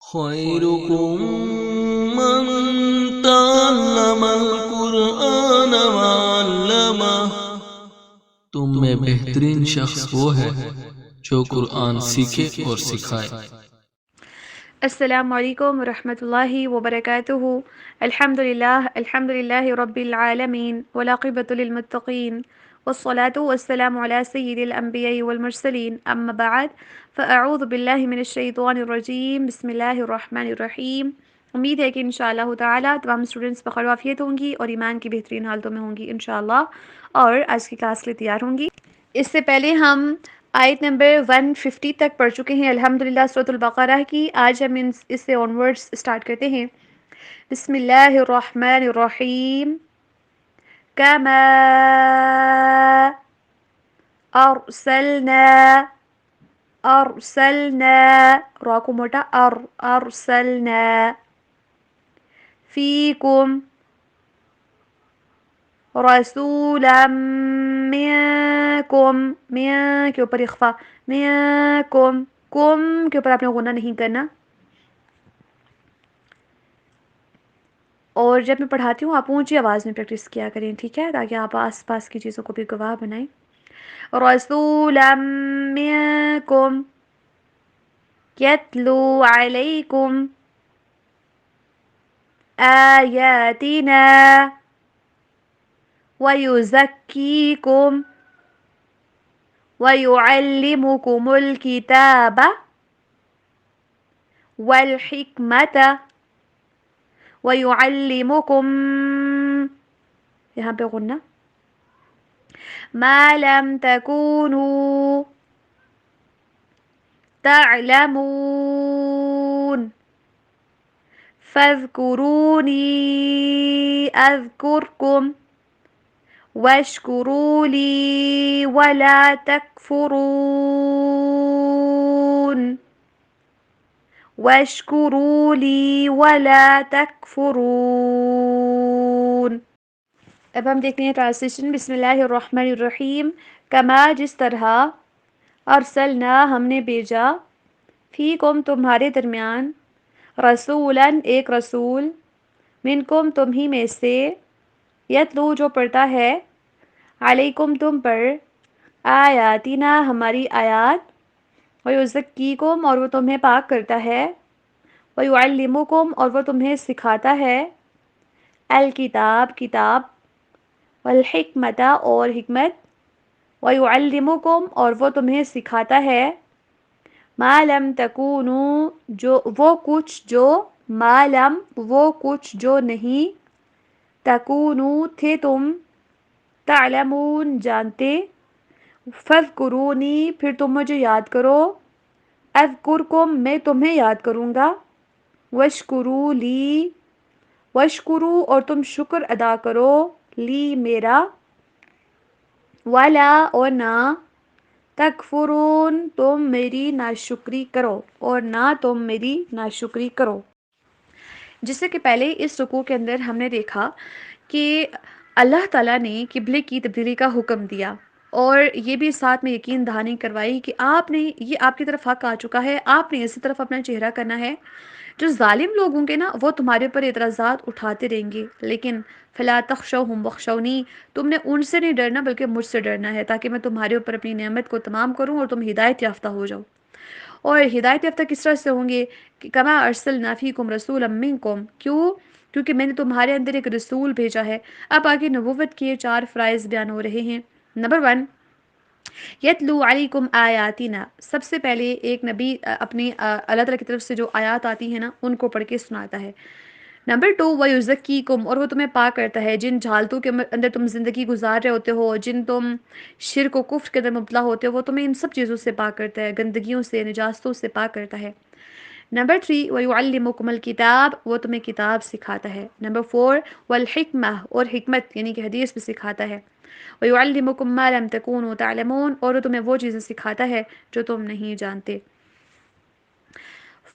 خيركم من تعلم القرآن وعلمه، تم میں بہترین شخص وہ ہے جو قرآن سیکھے اور سکھائے۔ السلام علیکم ورحمۃ اللہ وبرکاتہ۔ الحمد للہ رب العالمین والعاقبۃ للمتقین والصلاة والسلام علی سید الانبیاء والمرسلین، اما بعد فاعوذ باللہ من الشیطان الرجیم، بسم اللہ الرحمن الرحیم۔ امید ہے کہ انشاءاللہ تعالی تمام اسٹوڈنٹس بخیر و عافیت ہوں گی اور ایمان کی بہترین حالتوں میں ہوں گی انشاءاللہ، اور آج کی کلاس کے لیے تیار ہوں گی۔ اس سے پہلے ہم آیت نمبر 150 تک پڑھ چکے ہیں الحمدللہ سورۃ البقرہ کی۔ آج ہم اس سے آنورڈز اسٹارٹ کرتے ہیں۔ بسم اللہ الرحمن الرحیم۔ کما ارسلنا، ارسلنا، را کو موٹا، ارسلنا، فیکم، رسولا منکم، من کے اوپر اخفا، منکم، کم کے اوپر آپ نے غنہ نہیں کرنا، اور جب میں پڑھاتی ہوں آپ اونچی آواز میں پریکٹس کیا کریں، ٹھیک ہے، تاکہ آپ آس پاس کی چیزوں کو بھی گواہ بنائیں۔ رسولا منکم یتلو علیکم آیاتنا ویزکیکم وَيُعَلِّمُكُمُ الْكِتَابَ وَالْحِكْمَةَ وَيُعَلِّمُكُم، یہاں پہ غنہ، مَا لَمْ تَكُونُوا تَعْلَمُونَ فَاذْكُرُونِي أَذْكُرْكُمْ وَاشْكُرُوا لِي وَلَا تَكْفُرُونَ وَاشْكُرُوا لِي وَلَا تَكْفُرُونَ۔ اب ہم دیکھتے ہیں ٹرانسلیشن۔ بسم اللہ الرحمن الرحیم۔ کما، جس طرح، ارسلنا، ہم نے بھیجا، فیکم، تمہارے درمیان، رسولاً، ایک رسول، منکم، تم ہی میں سے، یتلو، جو پڑھتا ہے، علیکم، تم پر، آیاتنا، ہماری آیات، ویزکیکم، اور وہ تمہیں پاک کرتا ہے، ویعلمکم، اور وہ تمہیں سکھاتا ہے، الکتاب، کتاب، والحکمت، اور حکمت، ویعلمکم، اور وہ تمہیں سکھاتا ہے، ما لم تکونوا، جو وہ کچھ جو، ما لم، وہ کچھ جو نہیں، تکونوا، تھے تم، تعلمون، جانتے، فاذکرونی، پھر تم مجھے یاد کرو، اذکرکم، میں تمہیں یاد کروں گا، واشکروا لی، واشکروا، اور تم شکر ادا کرو، لی، میرا، ولا، اور نہ، تکفرون، تم میری ناشکری کرو، اور نہ تم میری ناشکری کرو۔ جس سے کہ پہلے اس رکوع کے اندر ہم نے دیکھا کہ اللہ تعالیٰ نے قبلے کی تبدیلی کا حکم دیا، اور یہ بھی ساتھ میں یقین دہانی کروائی کہ آپ نے، یہ آپ کی طرف حق آ چکا ہے، آپ نے اسی طرف اپنا چہرہ کرنا ہے۔ جو ظالم لوگ ہوں گے نا، وہ تمہارے اوپر اعتراضات اٹھاتے رہیں گے، لیکن فلا تخشوہم واخشونی، تم نے ان سے نہیں ڈرنا بلکہ مجھ سے ڈرنا ہے، تاکہ میں تمہارے اوپر اپنی نعمت کو تمام کروں اور تم ہدایت یافتہ ہو جاؤ۔ اور ہدایت یافتہ کس طرح سے ہوں گے؟ کہ کما ارسلنا فیکم رسولا منکم، کیونکہ میں نے تمہارے اندر ایک رسول بھیجا ہے۔ اب آگے نبوت کے 4 فرائض بیان ہو رہے ہیں۔ نمبر 1، یتلو علیکم آیاتنا، سب سے پہلے ایک نبی اپنی اللہ تعالیٰ کی طرف سے جو آیات آتی ہیں نا، ان کو پڑھ کے سناتا ہے۔ نمبر 2، وَيُزَكِّيكُمْ، اور وہ تمہیں پاک کرتا ہے، جن جہالتوں کے اندر تم زندگی گزار رہے ہوتے ہو، جن تم شرک و کفر کے اندر مبتلا ہوتے ہو، وہ تمہیں ان سب چیزوں سے پاک کرتا ہے، گندگیوں سے، نجاستوں سے پاک کرتا ہے۔ نمبر 3، وَيُعَلِّمُكُمُ الْكِتَابَ، وہ تمہیں کتاب سکھاتا ہے۔ نمبر 4، وَالْحِكْمَةَ، اور حکمت یعنی کہ حدیث بھی سکھاتا ہے۔ وَيُعَلِّمُكُم مَّا لَمْ تَكُونُوا تَعْلَمُونَ، اور وہ تمہیں وہ چیزیں سکھاتا ہے جو تم نہیں جانتے۔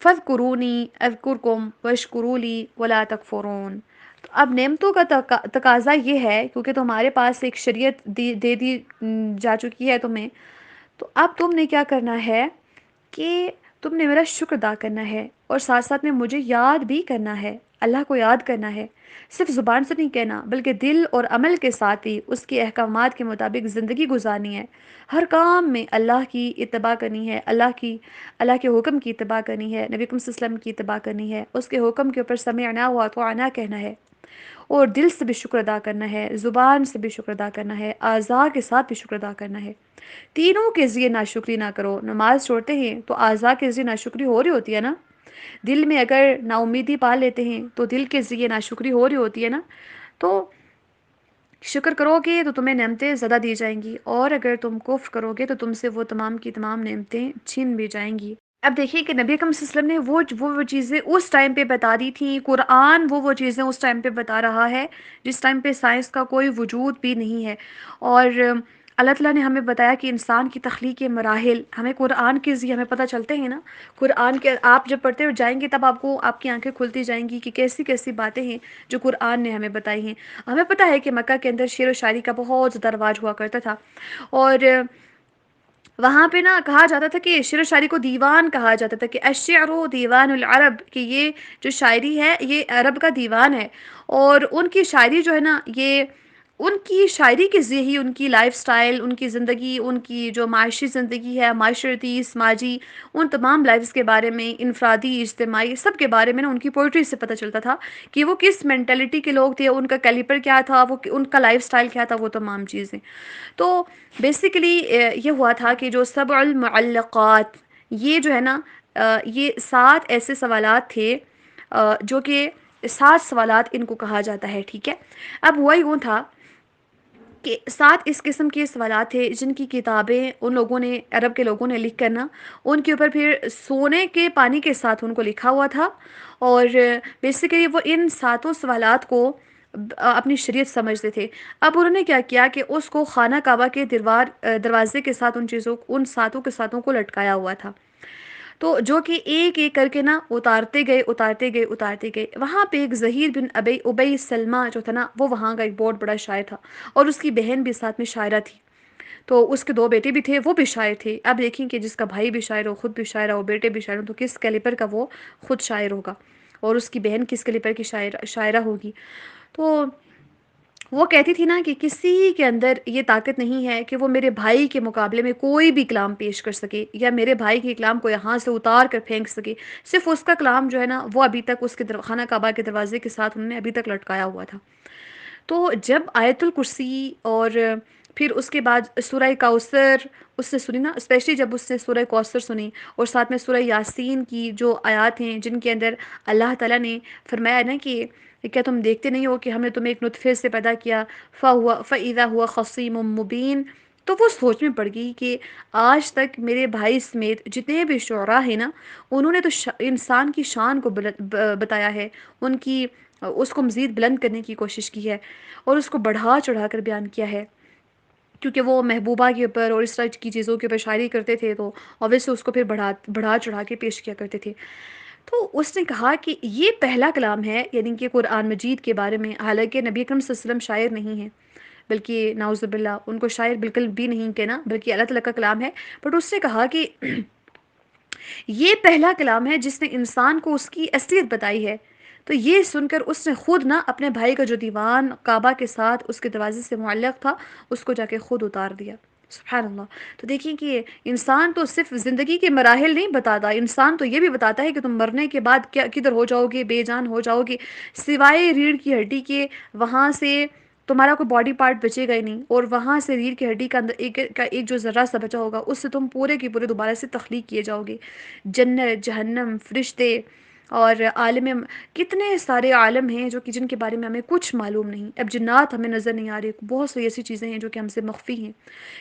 فَاذْكُرُونِي أَذْكُرْكُمْ وَاشْكُرُوا لِي وَلَا تَكْفُرُونَ۔ تو اب نعمتوں کا تقاضا یہ ہے، کیونکہ تمہارے پاس ایک شریعت دے دی جا چکی ہے تمہیں، تو اب تم نے کیا کرنا ہے کہ تم نے میرا شکر ادا کرنا ہے اور ساتھ ساتھ میں مجھے یاد بھی کرنا ہے، اللہ کو یاد کرنا ہے، صرف زبان سے نہیں کہنا بلکہ دل اور عمل کے ساتھ ہی اس کے احکامات کے مطابق زندگی گزارنی ہے، ہر کام میں اللہ کی اتباع کرنی ہے، اللہ کے حکم کی اتباع کرنی ہے، نبی اکرم صلی اللہ علیہ وسلم کی اتباع کرنی ہے، اس کے حکم کے اوپر سمعنا و اطعنا کہنا ہے، اور دل سے بھی شکر ادا کرنا ہے، زبان سے بھی شکر ادا کرنا ہے، اعضاء کے ساتھ بھی شکر ادا کرنا ہے۔ تینوں کے ذریعے ناشکری نہ کرو۔ نماز چھوڑتے ہیں تو اعضاء کے ذریعے ناشکری ہو رہی ہوتی ہے نا، دل میں اگر نا امیدی پال لیتے ہیں تو دل کے ذریعے ناشکری ہو رہی ہوتی ہے نا، تو شکر کرو گے تو تمہیں نعمتیں زیادہ دی جائیں گی، اور اگر تم کفر کرو گے تو تم سے وہ تمام کی تمام نعمتیں چھین بھی جائیں گی۔ اب دیکھیے کہ نبی اکرم صلی اللہ علیہ وسلم نے وہ چیزیں اس ٹائم پہ بتا دی تھیں، قرآن وہ چیزیں اس ٹائم پہ بتا رہا ہے جس ٹائم پہ سائنس کا کوئی وجود بھی نہیں ہے، اور اللہ تعالیٰ نے ہمیں بتایا کہ انسان کی تخلیق کے مراحل ہمیں قرآن کے ذریعے ہمیں پتہ چلتے ہیں نا۔ قرآن کے آپ جب پڑھتے ہوئے جائیں گے تب آپ کو آپ کی آنکھیں کھلتی جائیں گی کہ کیسی کیسی باتیں ہیں جو قرآن نے ہمیں بتائی ہیں۔ ہمیں پتہ ہے کہ مکہ کے اندر شعر و شاعری کا بہت زیادہ رواج ہوا کرتا تھا، اور وہاں پہ نا کہا جاتا تھا کہ شعر و شاعری کو دیوان کہا جاتا تھا، کہ الشعر دیوان العرب، کہ یہ جو شاعری ہے یہ عرب کا دیوان ہے، اور ان کی شاعری جو ہے نا، یہ ان کی شاعری کے ذریعے ہی ان کی لائف سٹائل، ان کی زندگی، ان کی جو معاشی زندگی ہے، معاشرتی، سماجی، ان تمام لائفز کے بارے میں، انفرادی، اجتماعی، سب کے بارے میں نا ان کی پوئٹری سے پتہ چلتا تھا کہ وہ کس مینٹلٹی کے لوگ تھے، ان کا کیلیپر کیا تھا، وہ ان کا لائف سٹائل کیا تھا، وہ تمام چیزیں۔ تو بیسیکلی یہ ہوا تھا کہ جو سبع المعلقات، یہ جو ہے نا یہ 7 ایسے سوالات تھے جو کہ 7 سوالات ان کو کہا جاتا ہے، ٹھیک ہے۔ اب ہوا یوں تھا کہ 7 اس قسم کے سوالات تھے جن کی کتابیں ان لوگوں نے، عرب کے لوگوں نے لکھ کرنا ان کے اوپر پھر سونے کے پانی کے ساتھ ان کو لکھا ہوا تھا، اور بیسیکلی وہ ان 7 سوالات کو اپنی شریعت سمجھتے تھے۔ اب انہوں نے کیا کیا کہ اس کو خانہ کعبہ کے دروازے کے ساتھ ان 7 کے ساتھوں کو لٹکایا ہوا تھا، تو جو کہ ایک ایک کر کے نا اتارتے گئے۔ وہاں پہ ایک زہیر بن ابی سلمہ جو تھا نا، وہ وہاں کا ایک بہت بڑا شاعر تھا، اور اس کی بہن بھی ساتھ میں شاعرہ تھی، تو اس کے 2 بیٹے بھی تھے، وہ بھی شاعر تھے۔ اب دیکھیں کہ جس کا بھائی بھی شاعر ہو، خود بھی شاعر ہو، بیٹے بھی شاعر ہو، تو کس کیلیبر کا وہ خود شاعر ہوگا، اور اس کی بہن کس کیلیبر کی شاعرہ ہوگی۔ تو وہ کہتی تھی نا کہ کسی کے اندر یہ طاقت نہیں ہے کہ وہ میرے بھائی کے مقابلے میں کوئی بھی کلام پیش کر سکے، یا میرے بھائی کے کلام کو یہاں سے اتار کر پھینک سکے، صرف اس کا کلام جو ہے نا وہ ابھی تک اس کے خانہ کعبہ کے دروازے کے ساتھ انہوں نے ابھی تک لٹکایا ہوا تھا۔ تو جب آیت الکرسی اور پھر اس کے بعد سورہ کوثر اس نے سنی نا، اسپیشلی جب اس نے سورہ کوثر سنی، اور ساتھ میں سورہ یاسین کی جو آیات ہیں جن کے اندر اللہ تعالیٰ نے فرمایا نا کہ کیا تم دیکھتے نہیں ہو کہ ہم نے تمہیں ایک نطفے سے پیدا کیا، فَإِذَا هُوَ خَصِيمٌ مُّبِينٌ، تو وہ سوچ میں پڑ گئی کہ آج تک میرے بھائی سمیت جتنے بھی شعراء ہیں نا، انہوں نے تو انسان کی شان کو بتایا ہے، ان کی اس کو مزید بلند کرنے کی کوشش کی ہے، اور اس کو بڑھا چڑھا کر بیان کیا ہے، کیونکہ وہ محبوبہ کے اوپر اور اس طرح کی چیزوں کے اوپر شاعری کرتے تھے، تو obviously اس کو پھر بڑھا چڑھا کے پیش کیا کرتے تھے۔ تو اس نے کہا کہ یہ پہلا کلام ہے، یعنی کہ قرآن مجید کے بارے میں، حالانکہ نبی اکرم صلی اللہ علیہ وسلم شاعر نہیں ہیں، بلکہ نعوذ باللہ ان کو شاعر بالکل بھی نہیں کہنا، بلکہ اللہ تعالیٰ کا کلام ہے، بٹ اس نے کہا کہ یہ پہلا کلام ہے جس نے انسان کو اس کی اصلیت بتائی ہے۔ تو یہ سن کر اس نے خود نہ اپنے بھائی کا جو دیوان کعبہ کے ساتھ اس کے دروازے سے معلق تھا، اس کو جا کے خود اتار دیا۔ سبحان اللہ۔ تو دیکھیں کہ انسان تو صرف زندگی کے مراحل نہیں بتاتا، انسان تو یہ بھی بتاتا ہے کہ تم مرنے کے بعد کدھر ہو جاؤ گے، بے جان ہو جاؤ گے، سوائے ریڑھ کی ہڈی کے، وہاں سے تمہارا کوئی باڈی پارٹ بچے گا ہی نہیں، اور وہاں سے ریڑھ کی ہڈی کا اندر ایک جو ذرہ سا بچا ہوگا، اس سے تم پورے کے پورے دوبارہ سے تخلیق کیے جاؤ گے۔ جنت، جہنم، فرشتے اور عالم، کتنے سارے عالم ہیں جو کہ جن کے بارے میں ہمیں کچھ معلوم نہیں۔ اب جنات ہمیں نظر نہیں آ رہی، بہت سی ایسی چیزیں ہیں جو کہ ہم سے مخفی ہیں،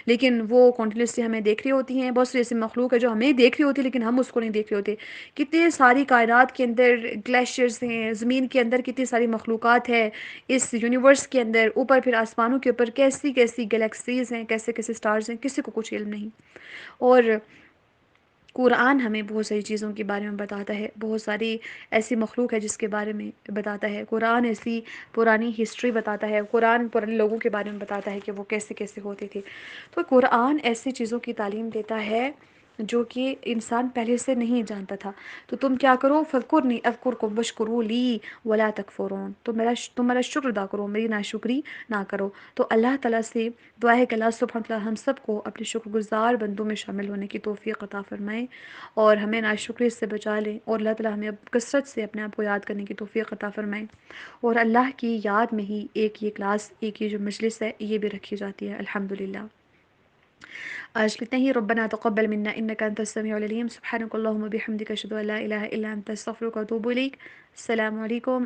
لیکن وہ کنٹینیوسلی ہمیں دیکھ رہی ہوتی ہیں۔ بہت سی ایسی مخلوق ہے جو ہمیں دیکھ رہی ہوتی ہے لیکن ہم اس کو نہیں دیکھ رہے ہوتے۔ کتنے ساری کائنات کے اندر گلیشیئرز ہیں، زمین کے اندر کتنی ساری مخلوقات ہے، اس یونیورس کے اندر، اوپر پھر آسمانوں کے اوپر کیسی کیسی گلیکسیز ہیں، کیسے کیسے سٹارز ہیں، کسی کو کچھ علم نہیں۔ اور قرآن ہمیں بہت ساری چیزوں کے بارے میں بتاتا ہے، بہت ساری ایسی مخلوق ہے جس کے بارے میں بتاتا ہے قرآن، ایسی پرانی ہسٹری بتاتا ہے قرآن، پرانے لوگوں کے بارے میں بتاتا ہے کہ وہ کیسے کیسے ہوتے تھے۔ تو قرآن ایسی چیزوں کی تعلیم دیتا ہے جو کہ انسان پہلے سے نہیں جانتا تھا. تو تم کیا کرو، فذکرنی اذکرکم واشکروا لی ولا تکفرون، تم میرا شکر ادا کرو، میری ناشکری نہ کرو. تو اللہ تعالیٰ سے دعا ہے کہ اللہ سبحانہ تعالیٰ ہم سب کو اپنے شکر گزار بندوں میں شامل ہونے کی توفیق عطا فرمائے اور ہمیں ناشکری سے بچا لیں، اور اللہ تعالیٰ ہمیں کثرت سے اپنے آپ کو یاد کرنے کی توفیق عطا فرمائے. اور اللہ کی یاد میں ہی ایک یہ کلاس، ایک یہ جو مجلس ہے یہ بھی رکھی جاتی ہے الحمدللہ. آج کتنا ہی. ربنا تقبل منا انك انت السميع العليم، سبحانك اللهم وبحمدك اشهد ان لا اله الا انت استغفرك واتوب اليك. السلام علیکم.